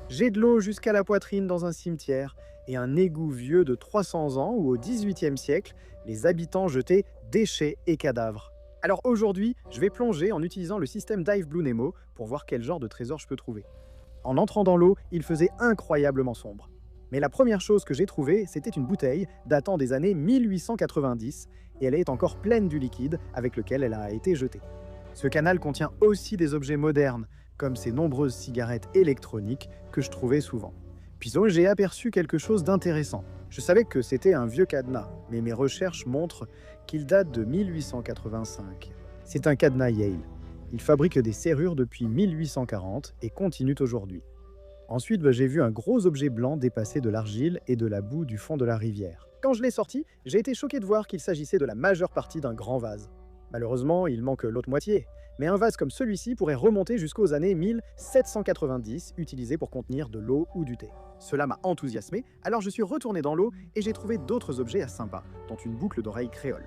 J'ai de l'eau jusqu'à la poitrine dans un cimetière et un égout vieux de 300 ans où au XVIIIe siècle, les habitants jetaient déchets et cadavres. Alors aujourd'hui, je vais plonger en utilisant le système Dive Blue Nemo pour voir quel genre de trésor je peux trouver. En entrant dans l'eau, il faisait incroyablement sombre. Mais la première chose que j'ai trouvée, c'était une bouteille datant des années 1890 et elle est encore pleine du liquide avec lequel elle a été jetée. Ce canal contient aussi des objets modernes, comme ces nombreuses cigarettes électroniques que je trouvais souvent. Puis j'ai aperçu quelque chose d'intéressant. Je savais que c'était un vieux cadenas, mais mes recherches montrent qu'il date de 1885. C'est un cadenas Yale. Il fabrique des serrures depuis 1840 et continue aujourd'hui. Ensuite, j'ai vu un gros objet blanc dépasser de l'argile et de la boue du fond de la rivière. Quand je l'ai sorti, j'ai été choqué de voir qu'il s'agissait de la majeure partie d'un grand vase. Malheureusement, il manque l'autre moitié. Mais un vase comme celui-ci pourrait remonter jusqu'aux années 1790, utilisé pour contenir de l'eau ou du thé. Cela m'a enthousiasmé, alors je suis retourné dans l'eau et j'ai trouvé d'autres objets à sympa, dont une boucle d'oreille créole.